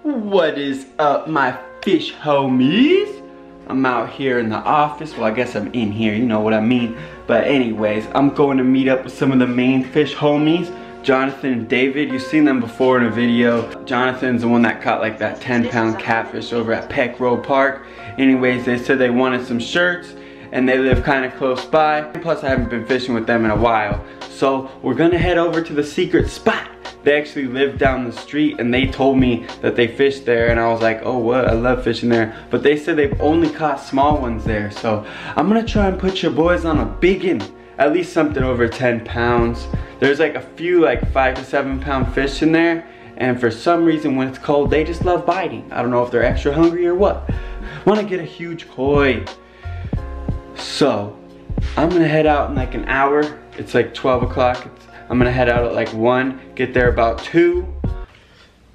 What is up, my fish homies? I'm out here in the office. Well, I guess I'm in here, you know what I mean. But anyways, I'm going to meet up with some of the main fish homies, Jonathan and David. You've seen them before in a video. Jonathan's the one that caught like that 10-pound catfish over at Peck Road Park. Anyways, they said they wanted some shirts and they live kind of close by. Plus, I haven't been fishing with them in a while. So we're gonna head over to the secret spot. They actually live down the street and they told me that they fish there, and I was like, oh what, I love fishing there. But they said they've only caught small ones there. So I'm gonna try and put your boys on a biggin, at least something over 10 pounds. There's like a few like 5 to 7 pound fish in there, and for some reason when it's cold they just love biting. I don't know if they're extra hungry or what. Wanna get a huge koi. So I'm gonna head out in like an hour. It's like 12 o'clock. I'm gonna head out at like 1, get there about 2.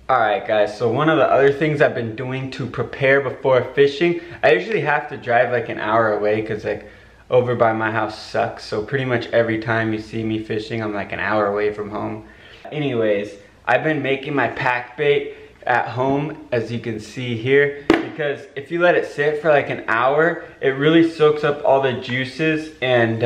Alright guys, so one of the other things I've been doing to prepare before fishing, I usually have to drive like an hour away because like over by my house sucks. So pretty much every time you see me fishing, I'm like an hour away from home. Anyways, I've been making my pack bait at home, as you can see here, because if you let it sit for like an hour, it really soaks up all the juices and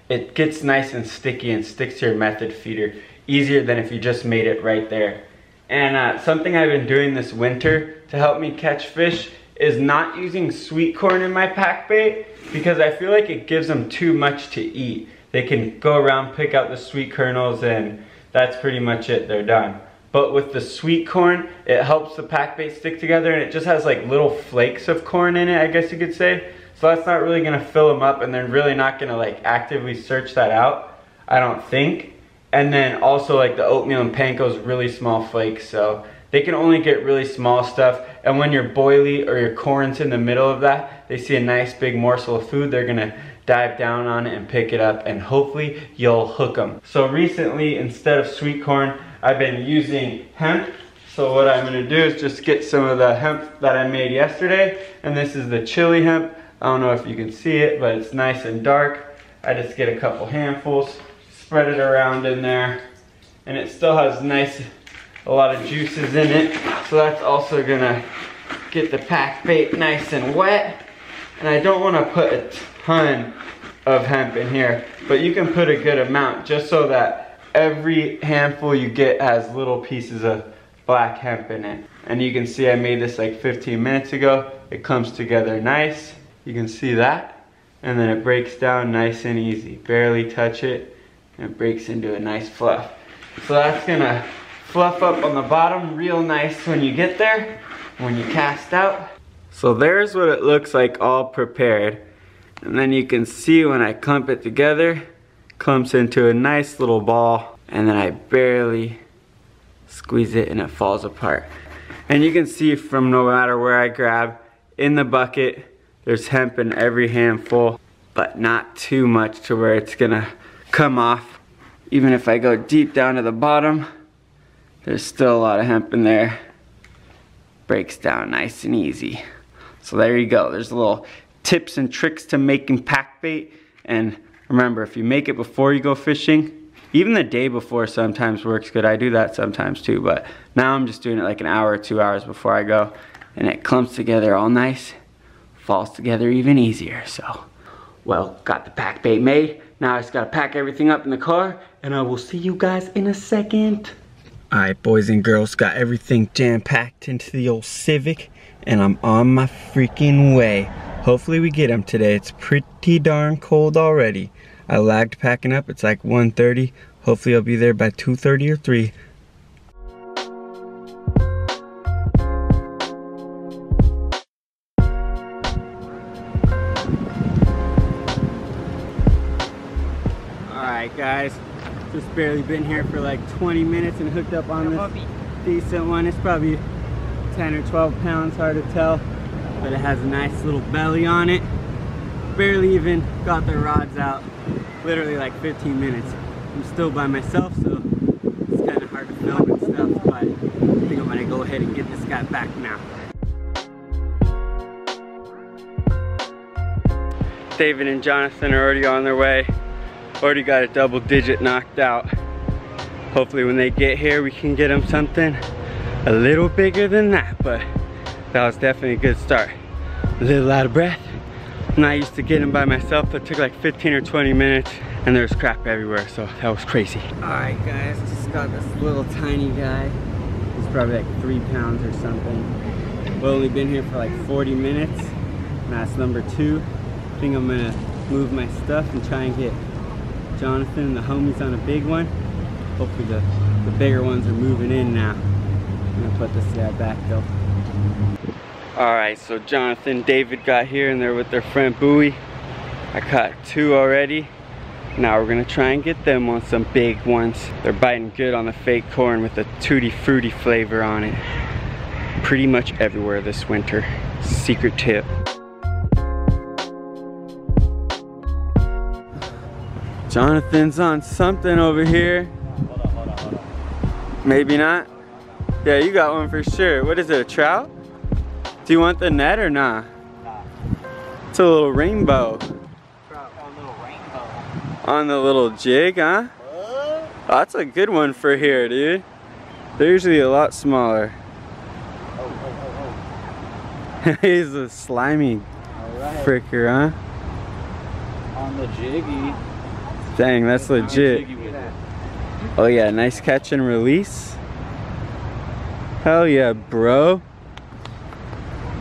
it gets nice and sticky and sticks to your method feeder easier than if you just made it right there. And something I've been doing this winter to help me catch fish is not using sweet corn in my pack bait, because I feel like it gives them too much to eat. They can go around, pick out the sweet kernels, and that's pretty much it, they're done. But with the sweet corn, it helps the pack bait stick together, and it just has like little flakes of corn in it, I guess you could say. So that's not really gonna fill them up, and they're really not gonna like actively search that out, I don't think. And then also like the oatmeal and panko is really small flakes, so they can only get really small stuff. And when your boilie or your corn's in the middle of that, they see a nice big morsel of food, they're gonna dive down on it and pick it up, and hopefully you'll hook them. So recently, instead of sweet corn, I've been using hemp. So what I'm gonna do is just get some of the hemp that I made yesterday, and this is the chili hemp. I don't know if you can see it, but it's nice and dark. I just get a couple handfuls, spread it around in there, and it still has a lot of juices in it. So that's also gonna get the pack bait nice and wet. And I don't wanna put a ton of hemp in here, but you can put a good amount just so that every handful you get has little pieces of black hemp in it. And you can see I made this like 15 minutes ago. It comes together nice. You can see that, and then it breaks down nice and easy. Barely touch it, and it breaks into a nice fluff. So that's gonna fluff up on the bottom real nice when you get there, when you cast out. So there's what it looks like all prepared. And then you can see when I clump it together, it clumps into a nice little ball, and then I barely squeeze it and it falls apart. And you can see from no matter where I grab in the bucket, there's hemp in every handful, but not too much to where it's gonna come off. Even if I go deep down to the bottom, there's still a lot of hemp in there. Breaks down nice and easy. So there you go. There's little tips and tricks to making pack bait. And remember, if you make it before you go fishing, even the day before sometimes works good. I do that sometimes too, but now I'm just doing it like an hour or 2 hours before I go, and it clumps together all nice. Falls together even easier. So, well, got the pack bait made. Now I just gotta pack everything up in the car, and I will see you guys in a second. Alright, boys and girls, got everything jam-packed into the old Civic, and I'm on my freaking way. Hopefully we get them today. It's pretty darn cold already. I lagged packing up. It's like 1:30. Hopefully I'll be there by 2:30 or 3. Alright guys, just barely been here for like 20 minutes and hooked up on this decent one. It's probably 10 or 12 pounds, hard to tell, but it has a nice little belly on it. Barely even got the rods out, literally like 15 minutes. I'm still by myself, so it's kind of hard to film and stuff, but I think I'm gonna go ahead and get this guy back now. David and Jonathan are already on their way. Already got a double digit knocked out. Hopefully when they get here we can get them something. a little bigger than that, but that was definitely a good start. A little out of breath. I'm not used to getting by myself. It took like 15 or 20 minutes and there's crap everywhere, so that was crazy. Alright guys, just got this little tiny guy. He's probably like 3 pounds or something. We've only been here for like 40 minutes. And that's number 2. I think I'm gonna move my stuff and try and get Jonathan and the homies on a big one. Hopefully the bigger ones are moving in now. I'm gonna put this guy back though. Alright, so Jonathan, David got here and they're with their friend Bowie. I caught 2 already. Now we're gonna try and get them on some big ones. They're biting good on the fake corn with a tutti fruity flavor on it. Pretty much everywhere this winter. Secret tip. Jonathan's on something over here. Hold on. Maybe not? Yeah, you got one for sure. What is it, a trout? Do you want the net or not? Nah. It's a little rainbow. Trout, a little rainbow. On the little jig, huh? Oh, that's a good one for here, dude. They're usually a lot smaller. Oh. He's a slimy fricker, huh? On the jiggy. Dang, that's legit. Oh yeah, nice catch and release. Hell yeah, bro.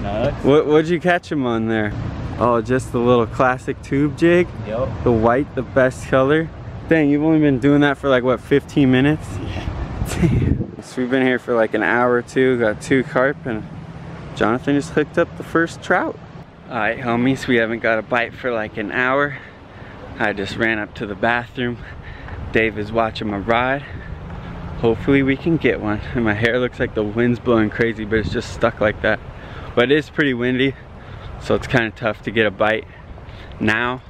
Nuts. What'd you catch him on there? Oh, just the little classic tube jig? Yep. The white, the best color. Dang, you've only been doing that for like, what, 15 minutes? Yeah. Damn. So we've been here for like an hour or 2, got 2 carp, and Jonathan just hooked up the first trout. Alright, homies, we haven't got a bite for like an hour. I just ran up to the bathroom. Dave is watching my rod. Hopefully we can get one. And my hair looks like the wind's blowing crazy, but it's just stuck like that. But it is pretty windy, so it's kind of tough to get a bite now.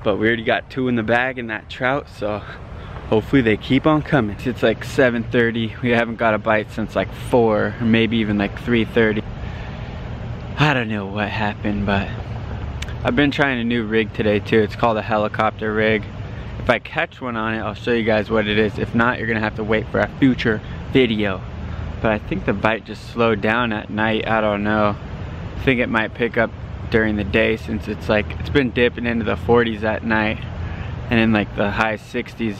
But we already got 2 in the bag in that trout, so hopefully they keep on coming. It's like 7:30. We haven't got a bite since like 4, or maybe even like 3:30. I don't know what happened, but I've been trying a new rig today too. It's called a helicopter rig. If I catch one on it, I'll show you guys what it is. If not, you're gonna have to wait for a future video. But I think the bite just slowed down at night. I don't know. I think it might pick up during the day, since it's been dipping into the 40s at night and in like the high 60s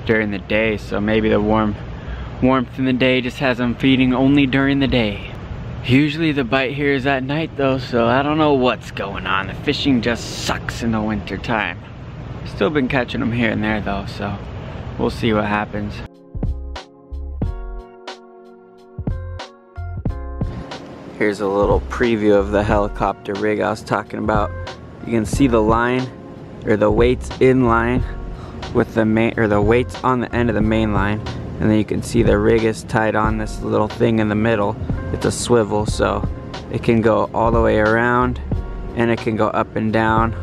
during the day. So maybe the warmth in the day just has them feeding only during the day. Usually the bite here is at night though, so I don't know what's going on. The fishing just sucks in the winter time. Still been catching them here and there though, so we'll see what happens. Here's a little preview of the helicopter rig I was talking about. You can see the line, or the weights in line with the main, or the weights on the end of the main line, and then you can see the rig is tied on this little thing in the middle. It's a swivel, so it can go all the way around and it can go up and down,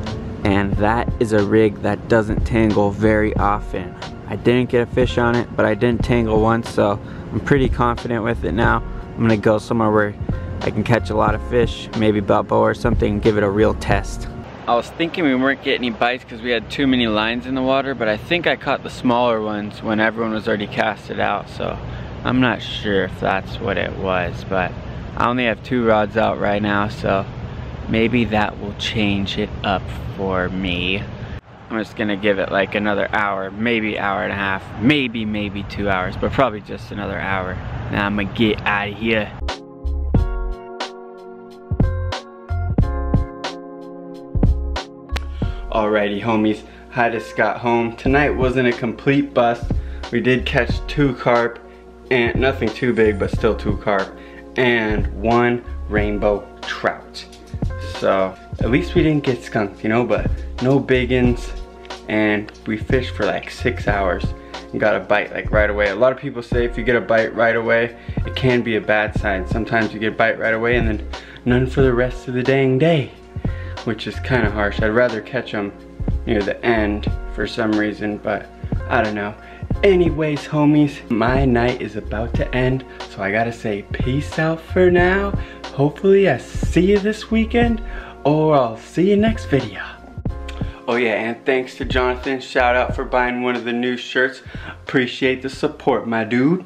and that is a rig that doesn't tangle very often. I didn't get a fish on it, but I didn't tangle once, so I'm pretty confident with it now. I'm gonna go somewhere where I can catch a lot of fish, maybe Balboa or something, and give it a real test. I was thinking we weren't getting any bites because we had too many lines in the water, but I think I caught the smaller ones when everyone was already casted out, so I'm not sure if that's what it was, but I only have 2 rods out right now, so maybe that will change it up for me. I'm just gonna give it like another hour, maybe hour and a half, maybe 2 hours, but probably just another hour. Now I'm gonna get out of here. Alrighty homies, I just got home. Tonight wasn't a complete bust. We did catch 2 carp, and nothing too big, but still 2 carp, and 1 rainbow trout. So at least we didn't get skunked, you know, but no big uns, and we fished for like 6 hours and got a bite like right away. A lot of people say if you get a bite right away, it can be a bad sign. Sometimes you get a bite right away and then none for the rest of the dang day, which is kind of harsh. I'd rather catch them near the end for some reason, but I don't know. Anyways, homies, my night is about to end, so I gotta say peace out for now. Hopefully I see you this weekend, or I'll see you next video. Oh yeah, and thanks to Jonathan. Shout out for buying one of the new shirts. Appreciate the support, my dude.